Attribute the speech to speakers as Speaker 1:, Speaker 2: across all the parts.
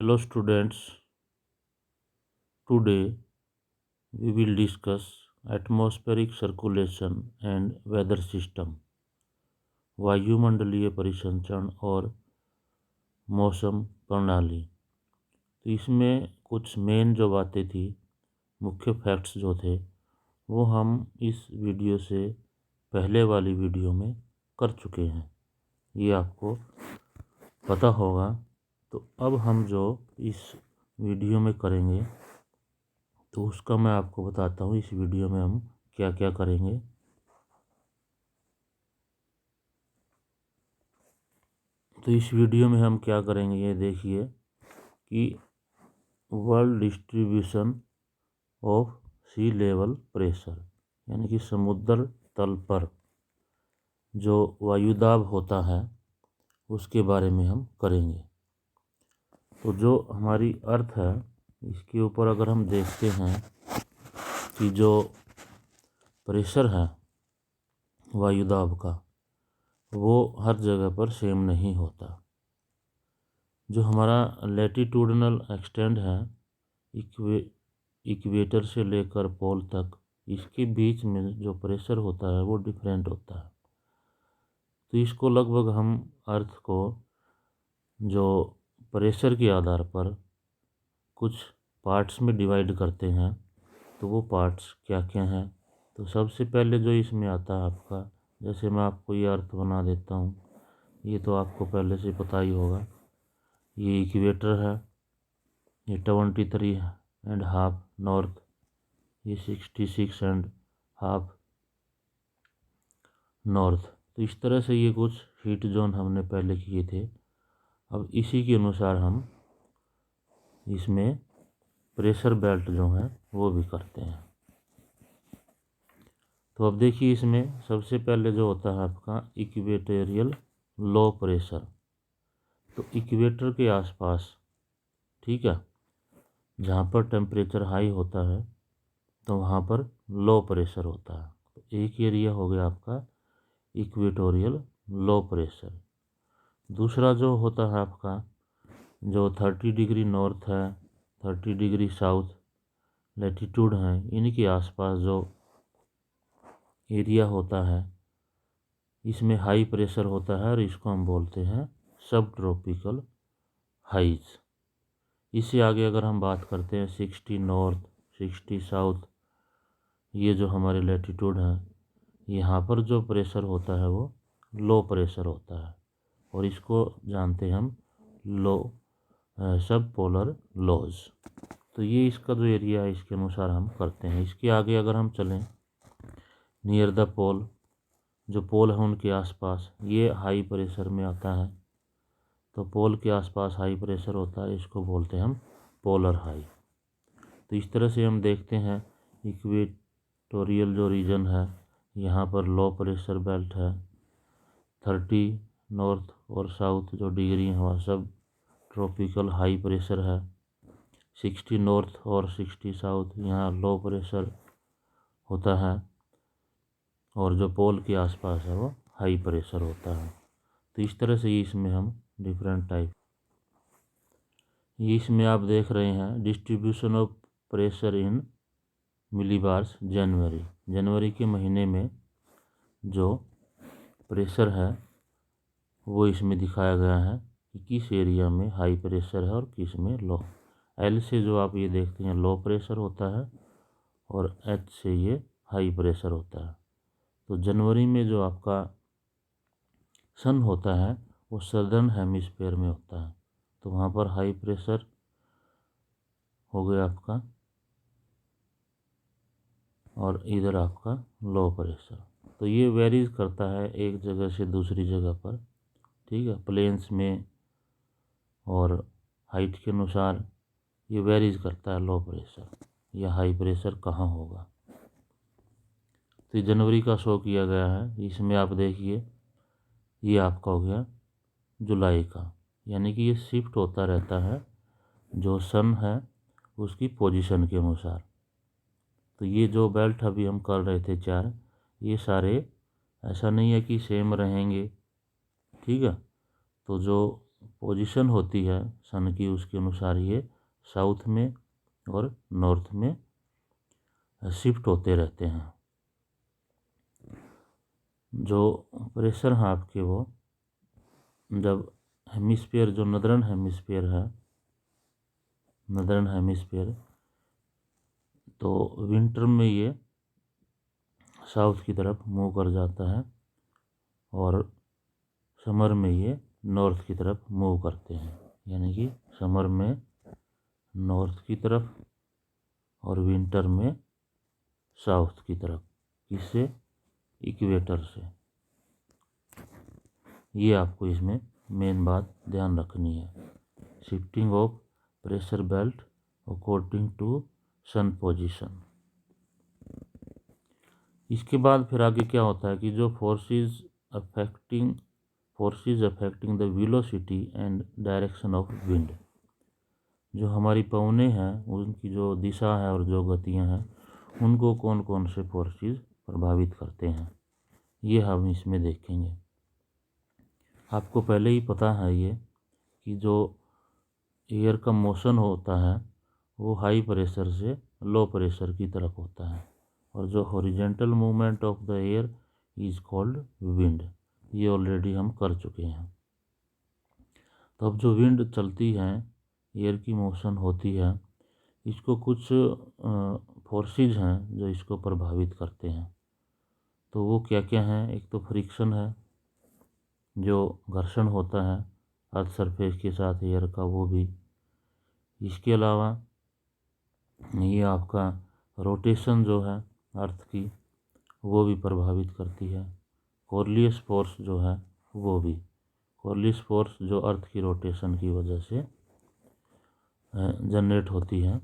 Speaker 1: Hello students, today we will discuss atmospheric circulation and weather system, वायुमंडलीय परिसंचरण और मौसम प्रणाली। तो इसमें कुछ मेन जो बातें थी, मुख्य फैक्ट्स जो थे, वो हम इस वीडियो से पहले वाली वीडियो में कर चुके हैं, ये आपको पता होगा। तो अब हम जो इस वीडियो में करेंगे तो उसका मैं आपको बताता हूँ इस वीडियो में हम क्या क्या करेंगे। तो इस वीडियो में हम क्या करेंगे ये देखिए कि world distribution of sea level pressure, यानी कि समुद्र तल पर जो वायुदाब होता है उसके बारे में हम करेंगे। तो जो हमारी अर्थ है इसके ऊपर अगर हम देखते हैं कि जो प्रेशर है वायुदाब का वो हर जगह पर सेम नहीं होता। जो हमारा लैटिट्यूडनल एक्सटेंड है इक्वेटर से लेकर पोल तक, इसके बीच में जो प्रेशर होता है वो डिफरेंट होता है। तो इसको लगभग हम अर्थ को जो प्रेशर के आधार पर कुछ पार्ट्स में डिवाइड करते हैं। तो वो पार्ट्स क्या क्या हैं, तो सबसे पहले जो इसमें आता है आपका, जैसे मैं आपको ये अर्थ बना देता हूँ, ये तो आपको पहले से पता ही होगा। ये इक्वेटर है, ये 23.5 नॉर्थ, ये 66.5 नॉर्थ। तो इस तरह से ये कुछ हीट जोन हमने पहले किए थे। अब इसी के अनुसार हम इसमें प्रेशर बेल्ट जो है वो भी करते हैं। तो अब देखिए इसमें सबसे पहले जो होता है आपका इक्वेटोरियल लो प्रेशर। तो इक्वेटर के आसपास, ठीक है, जहाँ पर टेम्परेचर हाई होता है तो वहाँ पर लो प्रेशर होता है। तो एक एरिया हो गया आपका इक्वेटोरियल लो प्रेशर। दूसरा जो होता है आपका जो 30 डिग्री नॉर्थ है, 30 डिग्री साउथ लैटिट्यूड है, इनके आसपास जो एरिया होता है इसमें हाई प्रेशर होता है और इसको हम बोलते हैं सब ट्रॉपिकल हाइज। इससे आगे अगर हम बात करते हैं 60 नॉर्थ, 60 साउथ, ये जो हमारे लैटिट्यूड हैं, यहाँ पर जो प्रेशर होता है वो लो प्रेशर होता है और इसको जानते हैं हम लो सब पोलर लॉज। तो ये इसका जो एरिया है इसके अनुसार हम करते हैं। इसके आगे अगर हम चलें नियर द पोल, जो पोल है उनके आसपास, ये हाई प्रेशर में आता है। तो पोल के आसपास हाई प्रेशर होता है, इसको बोलते हैं हम पोलर हाई। तो इस तरह से हम देखते हैं इक्वेटोरियल जो रीजन है यहाँ पर लो प्रेशर बेल्ट है। 30 नॉर्थ और साउथ जो डिग्री है वहाँ सब ट्रॉपिकल हाई प्रेशर है। 60 नॉर्थ और 60 साउथ यहाँ लो प्रेशर होता है और जो पोल के आसपास है वो हाई प्रेशर होता है। तो इस तरह से इसमें हम डिफरेंट टाइप, ये इसमें आप देख रहे हैं डिस्ट्रीब्यूशन ऑफ प्रेशर इन मिलीबार्स जनवरी के महीने में जो प्रेशर है वो इसमें दिखाया गया है कि किस एरिया में हाई प्रेशर है और किस में लो। एल से जो आप ये देखते हैं लो प्रेशर होता है और एच से ये हाई प्रेशर होता है। तो जनवरी में जो आपका सन होता है वो सदर्न हेमिस्फेयर में होता है, तो वहाँ पर हाई प्रेशर हो गया आपका और इधर आपका लो प्रेशर। तो ये वेरीज करता है एक जगह से दूसरी जगह पर, ठीक है, प्लेन्स में और हाइट के अनुसार ये वेरीज करता है लो प्रेशर या हाई प्रेशर कहाँ होगा। तो जनवरी का शो किया गया है, इसमें आप देखिए ये आपका हो गया जुलाई का, यानी कि ये शिफ्ट होता रहता है जो सन है उसकी पोजीशन के अनुसार। तो ये जो बेल्ट अभी हम कर रहे थे चार, ये सारे ऐसा नहीं है कि सेम रहेंगे, ठीक है। तो जो पोजीशन होती है सन की, उसके अनुसार ये साउथ में और नॉर्थ में शिफ्ट होते रहते हैं। जो प्रेशर हैं आपके वो जब हेमिस्फीयर, जो नदर्न हेमिस्फीयर है, नदर्न हेमिस्फीयर, तो विंटर में ये साउथ की तरफ मूव कर जाता है और समर में ये नॉर्थ की तरफ मूव करते हैं। यानी कि समर में नॉर्थ की तरफ और विंटर में साउथ की तरफ, किससे? इक्वेटर से। ये आपको इसमें मेन बात ध्यान रखनी है, shifting of pressure belt according to sun position. इसके बाद फिर आगे क्या होता है कि जो forces affecting the velocity and direction of wind, जो हमारी पवनें हैं उनकी जो दिशा है और जो गतियां हैं, उनको कौन कौन से फोर्सेस प्रभावित करते हैं, ये हम इसमें देखेंगे। आपको पहले ही पता है ये कि जो एयर का मोशन होता है वो हाई प्रेशर से लो प्रेशर की तरफ होता है, और जो horizontal movement of the air is called wind. ये ऑलरेडी हम कर चुके हैं। तो अब जो विंड चलती है, एयर की मोशन होती है, इसको कुछ फोर्सेस हैं जो इसको प्रभावित करते हैं। तो वो क्या क्या हैं? एक तो फ्रिक्शन है, जो घर्षण होता है अर्थ सरफेस के साथ एयर का, वो भी। इसके अलावा ये आपका रोटेशन जो है अर्थ की, वो भी प्रभावित करती है। कोरलियस फोर्स जो है वो भी, कोरलियस फोर्स जो अर्थ की रोटेशन की वजह से जनरेट होती है।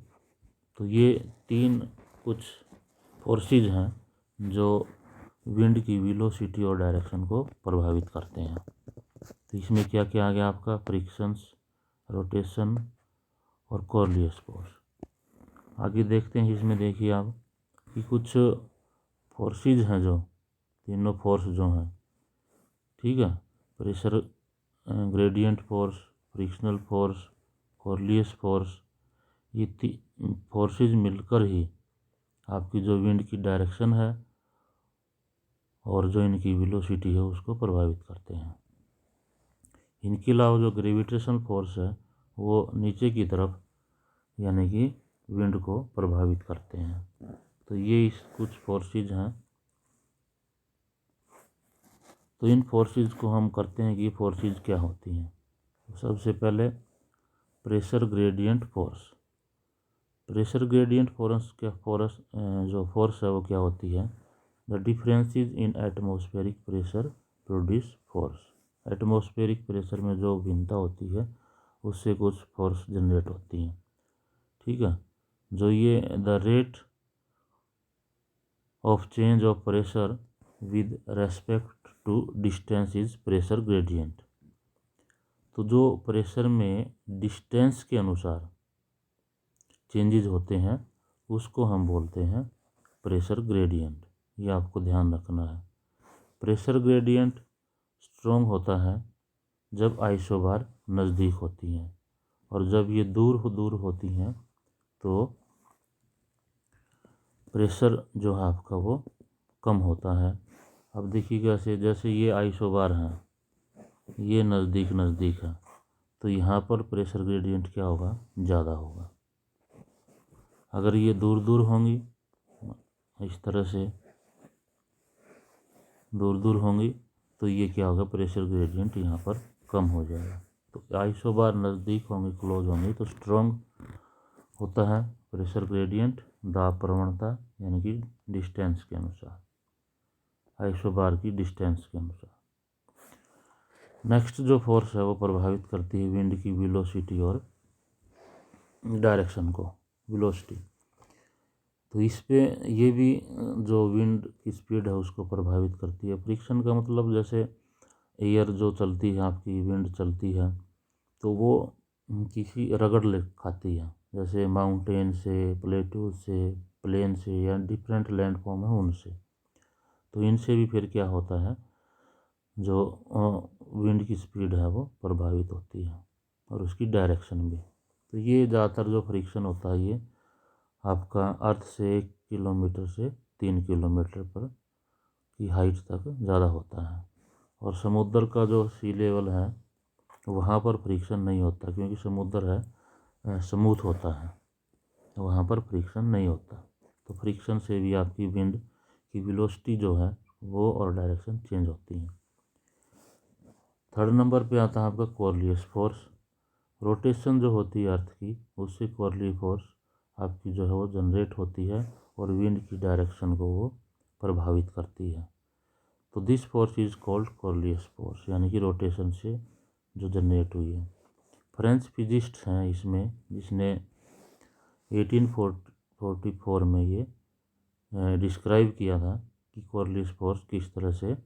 Speaker 1: तो ये तीन कुछ फोर्सेस हैं जो विंड की वेलोसिटी और डायरेक्शन को प्रभावित करते हैं। तो इसमें क्या क्या आ गया आपका? फ्रिक्शंस, रोटेशन और कोरलियस फोर्स। आगे देखते हैं, इसमें देखिए आप कि कुछ फोर्सेस हैं, जो तीनों फोर्स जो हैं, ठीक है, pressure gradient force, frictional force, Coriolis force, ये फोर्सेस मिलकर ही आपकी जो विंड की डायरेक्शन है और जो इनकी वेलोसिटी है उसको प्रभावित करते हैं। इनके अलावा जो ग्रेविटेशन फोर्स है वो नीचे की तरफ यानी कि विंड को प्रभावित करते हैं। तो ये इस कुछ फोर्सेस हैं। तो इन फोर्सेस को हम करते हैं कि ये फोर्सेस क्या होती हैं। तो सबसे पहले pressure gradient force. Pressure gradient जो फोर्स है वो क्या होती है? The differences in atmospheric pressure produce force. Atmospheric pressure में जो भिन्नता होती है उससे कुछ फोर्स जनरेट होती हैं, ठीक है। जो ये the rate of change of pressure with respect to distance is pressure gradient. तो जो प्रेशर में डिस्टेंस के अनुसार चेंजेस होते हैं उसको हम बोलते हैं प्रेशर ग्रेडियंट। ये आपको ध्यान रखना है। प्रेशर ग्रेडियंट स्ट्रॉन्ग होता है जब आइसोबार नज़दीक होती हैं, और जब ये दूर होती हैं तो प्रेशर जो है आपका वो कम होता है। अब देखिए कैसे, जैसे ये आइसोबार हैं, ये नज़दीक है, तो यहाँ पर प्रेशर ग्रेडियंट क्या होगा? ज़्यादा होगा। अगर ये दूर होंगी, इस तरह से दूर होंगी, तो ये क्या होगा? प्रेशर ग्रेडियंट यहाँ पर कम हो जाएगा। तो आइसोबार नज़दीक होंगी, क्लोज होंगी, तो स्ट्रॉन्ग होता है प्रेशर ग्रेडियंट दाब प्रवणता यानी कि डिस्टेंस के अनुसार, आइसोबार की डिस्टेंस के अनुसार। नेक्स्ट जो फोर्स है वो प्रभावित करती है विंड की वेलोसिटी और डायरेक्शन को, वेलोसिटी। तो इस पे ये भी जो विंड की स्पीड है उसको प्रभावित करती है। फ्रिक्शन का मतलब जैसे एयर जो चलती है आपकी, विंड चलती है, तो वो किसी रगड़ ले खाती है, जैसे माउंटेन से, प्लेटू से, प्लेन से, या डिफरेंट लैंडफॉर्म है उनसे। तो इनसे भी फिर क्या होता है जो विंड की स्पीड है वो प्रभावित होती है और उसकी डायरेक्शन भी। तो ये ज़्यादातर जो फ्रिक्शन होता है ये आपका अर्थ से 1 किलोमीटर से 3 किलोमीटर पर की हाइट तक ज़्यादा होता है। और समुद्र का जो सी लेवल है वहाँ पर फ्रिक्शन नहीं होता, क्योंकि समुद्र है स्मूथ होता है, वहाँ पर फ्रिक्शन नहीं होता। तो फ्रिक्शन से भी आपकी विंड की वेलोसिटी जो है वो और डायरेक्शन चेंज होती है। थर्ड नंबर पे आता है आपका कॉर्लियस फोर्स। रोटेशन जो होती है अर्थ की, उससे कॉर्ली फोर्स आपकी जो है वो जनरेट होती है और विंड की डायरेक्शन को वो प्रभावित करती है। तो this force is called Coriolis force, यानी कि रोटेशन से जो जनरेट हुई है। फ्रेंच फिजिस्ट हैं इसमें, जिसने 1844 में ये डिस्क्राइब किया था कि कॉर्लियस फोर्स किस तरह से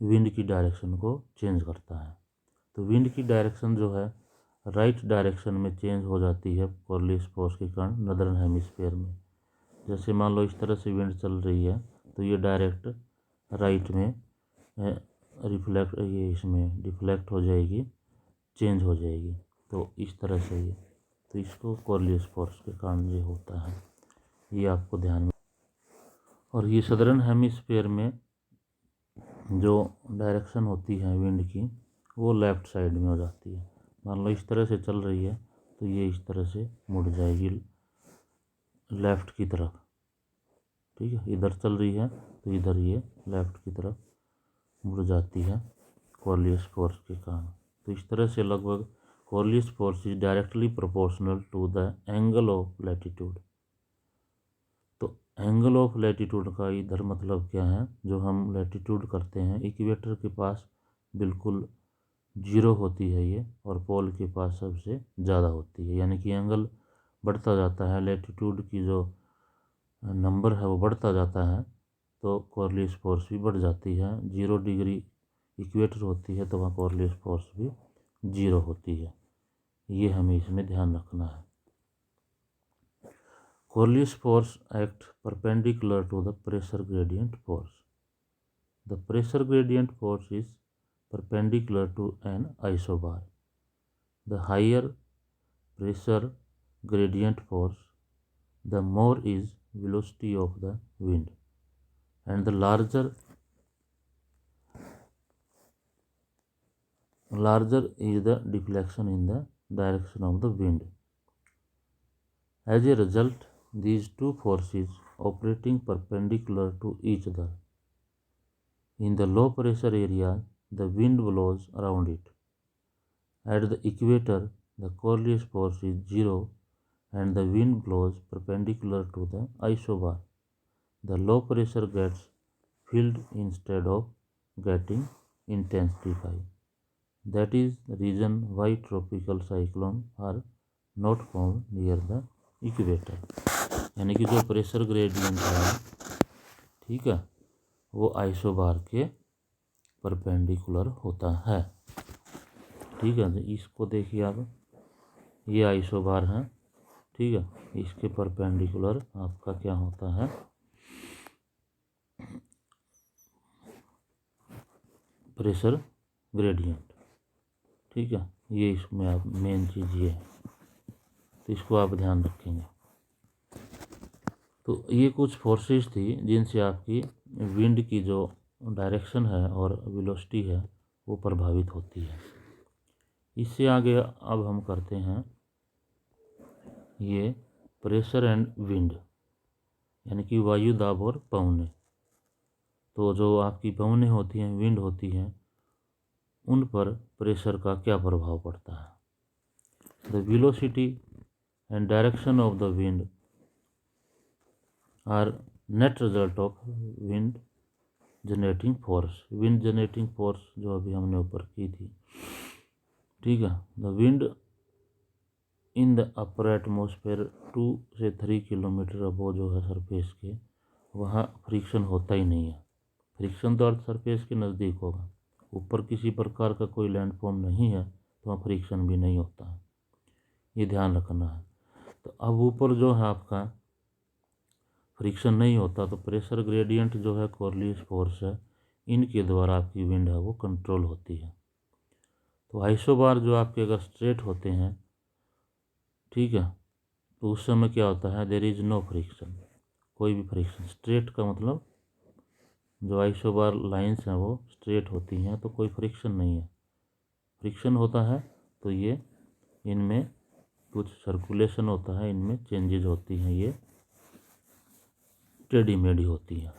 Speaker 1: विंड की डायरेक्शन को चेंज करता है। तो विंड की डायरेक्शन जो है राइट डायरेक्शन में चेंज हो जाती है कॉर्लियस फोर्स के कारण नदर्न हेमिस्फीयर में। जैसे मान लो इस तरह से विंड चल रही है तो ये डायरेक्ट राइट में रिफ्लेक्ट ये इसमें डिफ्लेक्ट हो जाएगी, चेंज हो जाएगी। तो इस तरह से ये, तो इसको कॉर्लियस फोर्स के कारण ये होता है, ये आपको ध्यान में। और ये सदर्न हेमिस्फीयर में जो डायरेक्शन होती है विंड की वो लेफ़्ट साइड में हो जाती है। मान लो इस तरह से चल रही है तो ये इस तरह से मुड़ जाएगी लेफ़्ट की तरफ। ठीक है, इधर चल रही है तो इधर ये लेफ़्ट की तरफ मुड़ जाती है कॉर्लियस फोर्स के कारण। तो इस तरह से लगभग Coriolis force is directly proportional to the angle of latitude. तो एंगल ऑफ लैटिट्यूड का इधर मतलब क्या है, जो हम लैटिट्यूड करते हैं इक्वेटर के पास बिल्कुल 0 होती है ये, और पोल के पास सबसे ज़्यादा होती है, यानी कि एंगल बढ़ता जाता है, लैटिट्यूड की जो नंबर है वो बढ़ता जाता है तो कॉर्लियस फोर्स भी बढ़ जाती है। 0 डिग्री इक्वेटर होती है तो वहाँ कॉर्लियस फोर्स भी 0 होती है, ये हमें इसमें ध्यान रखना है। Coriolis force acts perpendicular to the pressure gradient force. The pressure gradient force is perpendicular to an isobar. The higher pressure gradient force, the more is velocity of the wind, and the larger is the deflection in the direction of the wind. As a result, these two forces operating perpendicular to each other. In the low pressure area, the wind blows around it. At the equator, the Coriolis force is 0 and the wind blows perpendicular to the isobar. The low pressure gets filled instead of getting intensified. That is the reason why tropical cyclones are not found near the equator. यानी कि जो pressure gradient है, ठीक है, वो isobar के perpendicular होता है। ठीक है, तो इसको देखिए आप, ये आइसोबार है, ठीक है, इसके परपेंडिकुलर आपका क्या होता है, प्रेशर ग्रेडियंट। ठीक है, ये इसमें आप मेन चीज़ ये है, तो इसको आप ध्यान रखेंगे। तो ये कुछ फोर्सेस थी जिनसे आपकी विंड की जो डायरेक्शन है और वेलोसिटी है वो प्रभावित होती है। इससे आगे अब हम करते हैं ये प्रेशर एंड विंड, यानी कि वायु दाब और पवनें। तो जो आपकी पवनें होती हैं, विंड होती हैं, उन पर प्रेशर का क्या प्रभाव पड़ता है। The velocity and direction of the wind are net result of wind generating force. Wind generating force जो अभी हमने ऊपर की थी, ठीक है, the wind in the upper atmosphere 2 से 3 किलोमीटर अबो जो है सरफेस के, वहाँ फ्रिक्शन होता ही नहीं है। फ्रिक्शन तो अर्थ सरफेस के नज़दीक होगा, ऊपर किसी प्रकार का कोई लैंडफॉर्म नहीं है तो वहाँ फ्रिक्शन भी नहीं होता है, ये ध्यान रखना है। तो अब ऊपर जो है आपका फ्रिक्शन नहीं होता तो प्रेशर ग्रेडियंट जो है कॉर्लियस फोर्स है, इनके द्वारा आपकी विंड है वो कंट्रोल होती है। तो आइसोबार जो आपके अगर स्ट्रेट होते हैं, ठीक है, तो उस समय क्या होता है, देयर इज़ नो फ्रिक्शन, कोई भी फ्रिक्शन। स्ट्रेट का मतलब जो आइसोबार लाइंस हैं वो स्ट्रेट होती हैं तो कोई फ्रिक्शन नहीं है। फ्रिक्शन होता है तो ये इनमें कुछ सर्कुलेशन होता है, इनमें चेंजेज होती हैं, ये टेढ़ी मेढ़ी होती हैं।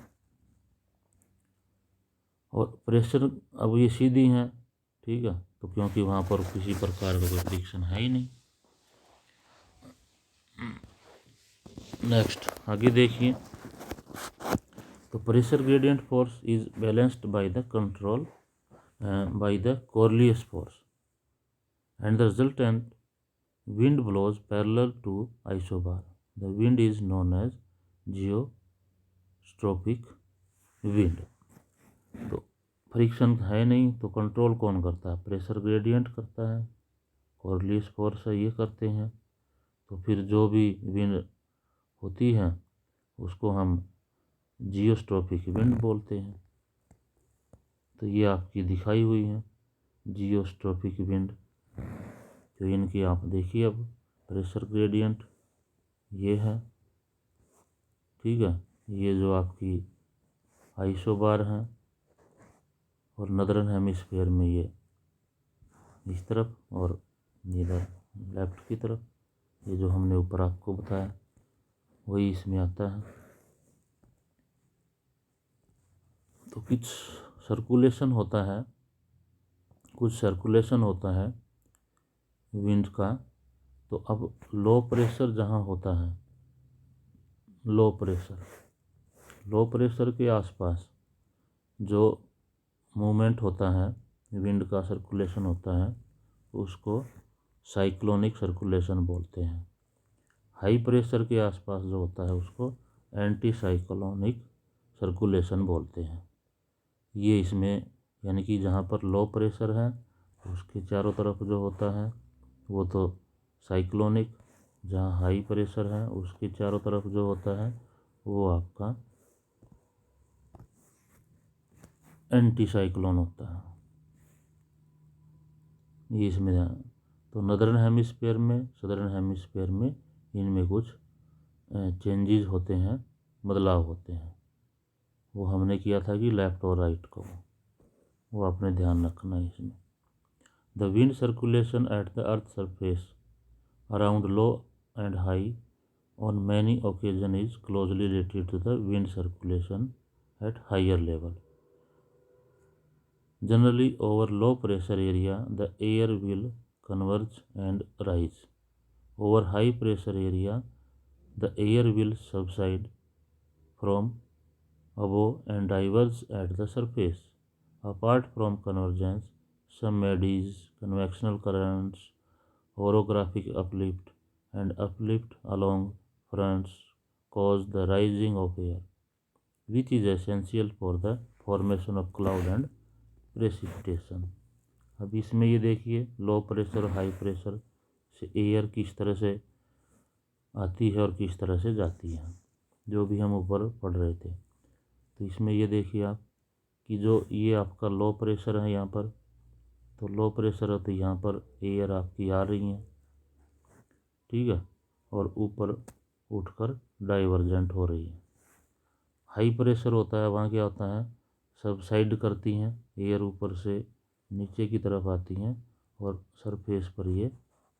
Speaker 1: और प्रेशर, अब ये सीधी हैं, ठीक है, तो क्योंकि वहाँ पर किसी प्रकार का कोई फ्रिक्शन है ही नहीं। नेक्स्ट आगे देखिए, तो pressure gradient force is balanced by the control by the Coriolis force and the resultant wind blows parallel to isobar. The wind is known as geostrophic wind. तो फ्रिक्शन है नहीं तो कंट्रोल कौन करता है, प्रेशर ग्रेडियंट करता है, Coriolis force है ये करते हैं। तो फिर जो भी विंड होती है उसको हम जियोस्ट्रोफिक विंड बोलते हैं। तो ये आपकी दिखाई हुई है जियोस्ट्रोफिक विंड। तो इनकी आप देखिए, अब प्रेशर ग्रेडियंट ये है, ठीक है, ये जो आपकी आइसोबार हैं, और नदरन हेमिस्फीयर में ये इस तरफ और इधर लेफ्ट की तरफ, ये जो हमने ऊपर आपको बताया वही इसमें आता है। तो कुछ सर्कुलेशन होता है, कुछ सर्कुलेशन होता है विंड का। तो अब लो प्रेशर जहाँ होता है, लो प्रेशर के आसपास जो मूवमेंट होता है, विंड का सर्कुलेशन होता है, उसको साइक्लोनिक सर्कुलेशन बोलते हैं। हाई प्रेशर के आसपास जो होता है उसको एंटी साइक्लोनिक सर्कुलेशन बोलते हैं। ये इसमें यानी कि जहाँ पर लो प्रेशर है उसके चारों तरफ जो होता है वो तो साइक्लोनिक, जहाँ हाई प्रेशर है उसके चारों तरफ जो होता है वो आपका एंटी साइक्लोन होता है। ये इसमें तो नदर्न हेमिस्फीयर में, सदर्न हेमिस्फीयर में इनमें कुछ चेंजेस होते हैं, बदलाव होते हैं। वो हमने किया था कि लेफ़्ट और राइट को, वो आपने ध्यान रखना है इसमें। The wind circulation at the earth surface around low and high on many occasion is closely related to the wind circulation at higher level. Generally, over low pressure area, the air will converge and rise. Over high pressure area, the air will subside from above and diverge at the surface. Apart from convergence, some eddies, convectional currents, orographic uplift, and uplift along fronts cause the rising of air, which is essential for the formation of cloud and precipitation. अब इसमें ये देखिए, low pressure और high pressure से air किस तरह से आती है और किस तरह से जाती है, जो भी हम ऊपर पढ़ रहे थे। तो इसमें ये देखिए आप कि जो ये आपका लो प्रेशर है यहाँ पर, तो लो प्रेशर है तो यहाँ पर एयर आपकी आ रही है, ठीक है, और ऊपर उठकर डाइवर्जेंट हो रही है। हाई प्रेशर होता है, वहाँ क्या होता है, सबसाइड करती हैं, एयर ऊपर से नीचे की तरफ आती हैं और सरफेस पर ये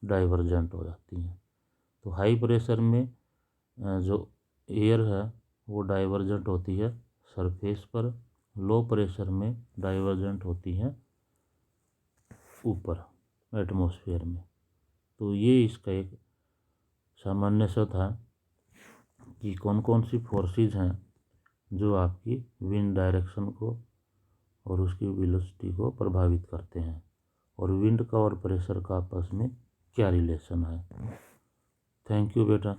Speaker 1: डाइवर्जेंट हो जाती हैं। तो हाई प्रेशर में जो एयर है वो डाइवर्जेंट होती है सरफेस पर, लो प्रेशर में डाइवर्जेंट होती हैं ऊपर एटमॉस्फेयर में। तो ये इसका एक सामान्य सा था कि कौन कौन सी फोर्सेस हैं जो आपकी विंड डायरेक्शन को और उसकी वेलोसिटी को प्रभावित करते हैं, और विंड का और प्रेशर का आपस में क्या रिलेशन है। थैंक यू बेटा।